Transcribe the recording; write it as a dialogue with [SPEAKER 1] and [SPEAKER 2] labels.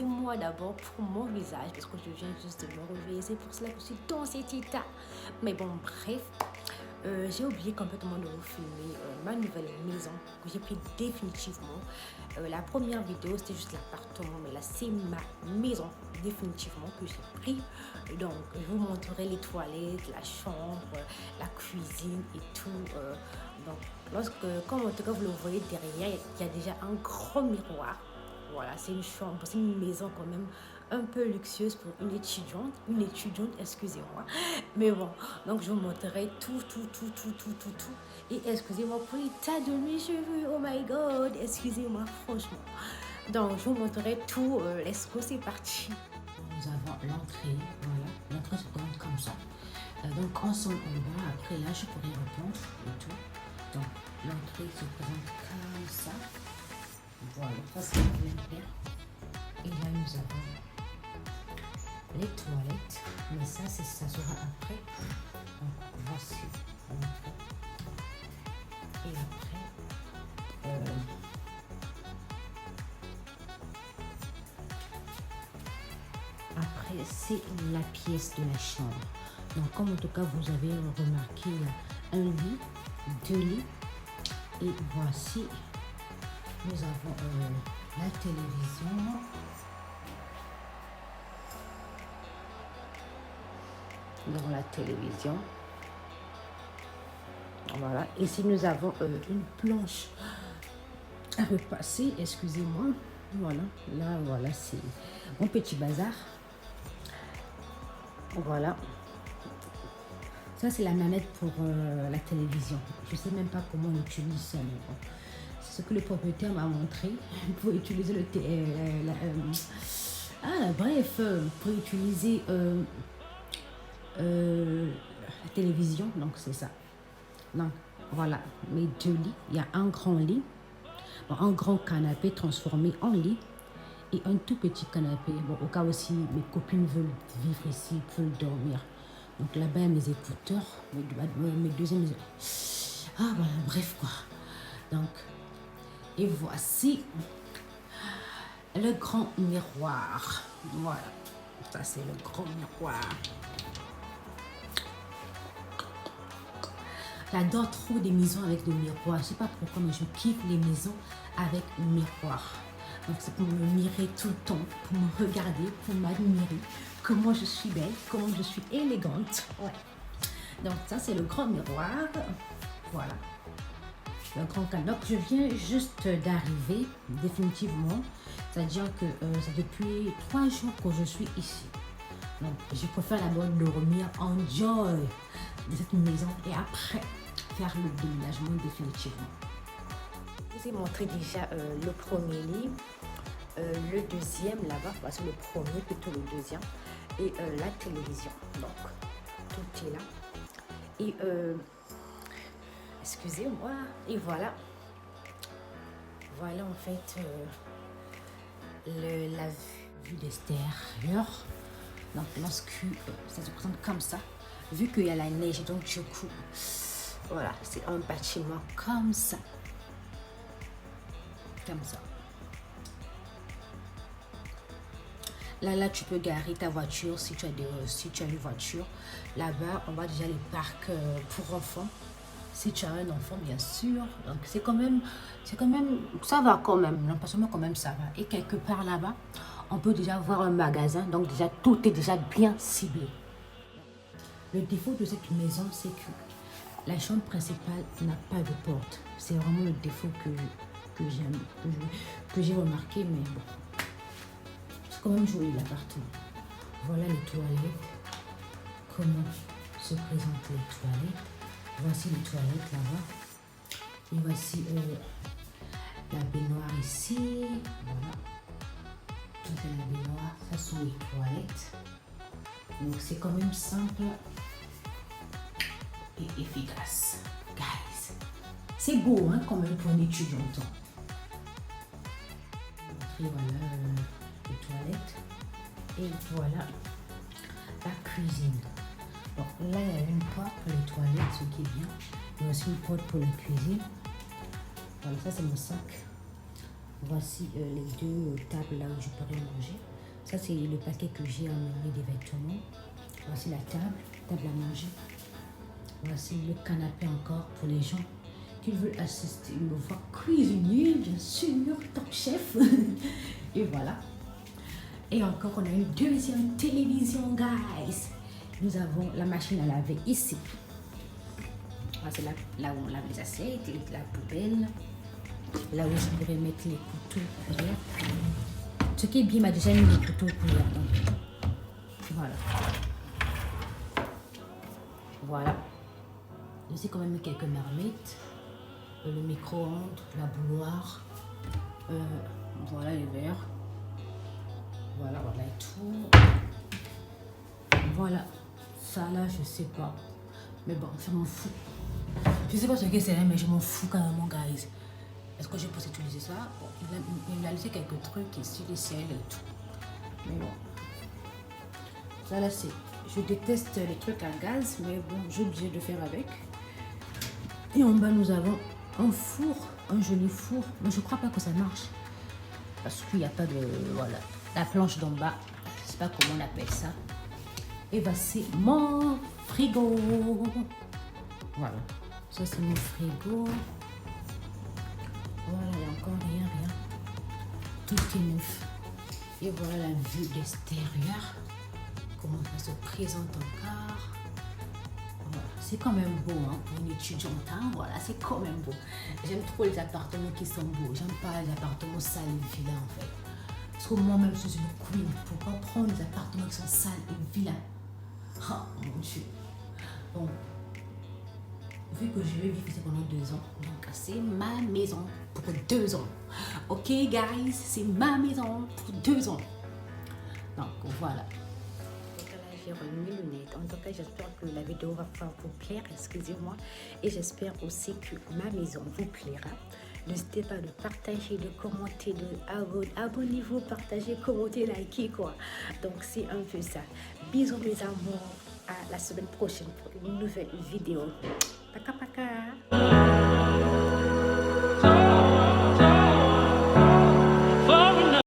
[SPEAKER 1] excusez-moi d'abord pour mon visage parce que je viens juste de me réveiller. C'est pour cela que je suis dans cet état. Mais bon, bref. J'ai oublié complètement de vous filmer ma nouvelle maison que j'ai pris définitivement. La première vidéo c'était juste l'appartement, mais là c'est ma maison définitivement que j'ai pris. Donc je vous montrerai les toilettes, la chambre, la cuisine et tout. Donc comme en tout cas vous le voyez derrière, il y a déjà un grand miroir. Voilà, c'est une chambre, c'est une maison quand même un peu luxueuse pour une étudiante, excusez-moi. Mais bon, donc je vous montrerai tout. Et excusez-moi pour l'état de mes cheveux, oh my god, excusez-moi franchement. Donc je vous montrerai tout, let's go, c'est parti.
[SPEAKER 2] Nous avons l'entrée, voilà, l'entrée se présente comme ça. Donc ensemble en bas, après là je pourrais répondre et tout. Donc l'entrée se présente comme ça. Voilà, ça c'est l'intérieur. Et là nous avons les toilettes, mais ça sera après. Donc voici l'entrée. Et après c'est la pièce de la chambre. Donc comme en tout cas vous avez remarqué, il y a un lit, deux lits. Et voici, nous avons la télévision. Dans la télévision. Voilà. Ici, nous avons une planche à repasser. Excusez-moi. Voilà. Là, voilà, c'est mon petit bazar. Voilà. Ça, c'est la manette pour la télévision. Je ne sais même pas comment on utilise ça. Mais bon. C'est ce que le propriétaire m'a montré pour utiliser le pour utiliser la télévision. Donc, c'est ça. Donc, voilà mes deux lits. Il y a un grand lit, bon, un grand canapé transformé en lit et un tout petit canapé. Bon, au cas où si mes copines veulent vivre ici, veulent dormir. Donc là-bas, il y a mes écouteurs, mes deuxièmes... Ah, voilà, bref, quoi. Donc, et voici le grand miroir. Voilà, ça c'est le grand miroir. J'adore trop des maisons avec des miroirs. Je ne sais pas pourquoi, mais je kiffe les maisons avec miroir. Donc c'est pour me mirer tout le temps, pour me regarder, pour m'admirer. Comment je suis belle, comment je suis élégante. Ouais. Donc ça c'est le grand miroir. Voilà. Le grand cadre. Donc je viens juste d'arriver définitivement. C'est-à-dire que c'est depuis 3 jours que je suis ici. Donc je préfère d'abord dormir en joy de cette maison et après faire le déménagement définitivement.
[SPEAKER 1] Je vous ai montré déjà le premier lit, le deuxième là-bas, c'est le premier plutôt le deuxième, et la télévision. Donc tout est là. Et excusez-moi, et voilà. Voilà en fait la vue d'extérieur. Donc lorsque ça se présente comme ça, vu qu'il y a la neige, donc du coup, voilà, c'est un bâtiment comme ça. Comme ça. Là, tu peux garer ta voiture si tu as une voiture. Là-bas, on voit déjà les parcs pour enfants. Si tu as un enfant, bien sûr. Donc, c'est quand même, ça va quand même. L'emplacement, quand même, ça va. Et quelque part là-bas, on peut déjà voir un magasin. Donc, déjà, tout est déjà bien ciblé. Le défaut de cette maison, c'est que la chambre principale n'a pas de porte. C'est vraiment le défaut que j'ai remarqué, mais bon. C'est quand même joli l'appartement. Voilà les toilettes. Comment se présentent les toilettes. Voici les toilettes là-bas. Et voici la baignoire ici. Voilà. Ça c'est la baignoire. Ça sont les toilettes. Donc c'est quand même simple et efficace. Guys. C'est beau hein, quand même pour une étudiante. Et voilà les toilettes. Et voilà la cuisine. Bon, là, il y a une porte pour les toilettes, ce qui est bien. Il y a aussi une porte pour la cuisine. Voilà, ça c'est mon sac. Voici les deux tables là où je pourrais manger.
[SPEAKER 2] Ça, c'est le paquet que j'ai emmené des vêtements. Voici la table à manger. Voici le canapé encore pour les gens qui veulent assister, me voir cuisiner, bien sûr, top chef. Et voilà. Et encore, on a une deuxième télévision, guys. Nous avons la machine à laver ici. C'est là où on lave les assiettes, la poubelle. Là où je pourrais mettre les couteaux cuillères. Ce qui est bien, m'a déjà mis les couteaux cuillères. Donc, voilà. Voilà. J'ai quand même mis quelques marmites. Le micro-ondes, la bouilloire. Voilà les verres. Voilà et tout. Voilà. Ça là, je sais pas. Mais bon, je m'en fous. Je sais pas ce que c'est, mais je m'en fous carrément, guys. Est-ce que je peux utiliser ça? Bon, il a laissé quelques trucs ici, les sels et tout. Mais bon. Ça là, c'est... Je déteste les trucs à gaz, mais bon, j'ai obligé de faire avec. Et en bas, nous avons un four, un joli four. Mais je crois pas que ça marche. Parce qu'il n'y a pas de... Voilà. La planche d'en bas. Je sais pas comment on appelle ça. Et voici mon frigo. Voilà. Ça, c'est mon frigo. Voilà, il n'y a encore rien. Tout est neuf. Et voilà la vue d'extérieur. Comment ça se présente encore. Voilà. C'est quand même beau, hein, pour une étudiante. Hein. Voilà, c'est quand même beau. J'aime trop les appartements qui sont beaux. J'aime pas les appartements sales et vilains, en fait. Parce que moi-même, je suis une queen. Pour pas prendre les appartements qui sont sales et vilains. Oh mon Dieu. Bon. Vu que je vais vivre ici pendant 2 ans, donc c'est ma maison pour 2 ans. Ok, guys, c'est ma maison pour 2 ans. Donc voilà. J'ai remis mes lunettes. En tout cas, j'espère que la vidéo va pouvoir vous plaire. Excusez-moi. Et j'espère aussi que ma maison vous plaira. N'hésitez pas de partager, de commenter, abonnez-vous, partagez, commentez, likez quoi. Donc c'est un peu ça. Bisous mes amours. À la semaine prochaine pour une nouvelle vidéo. Paka paka.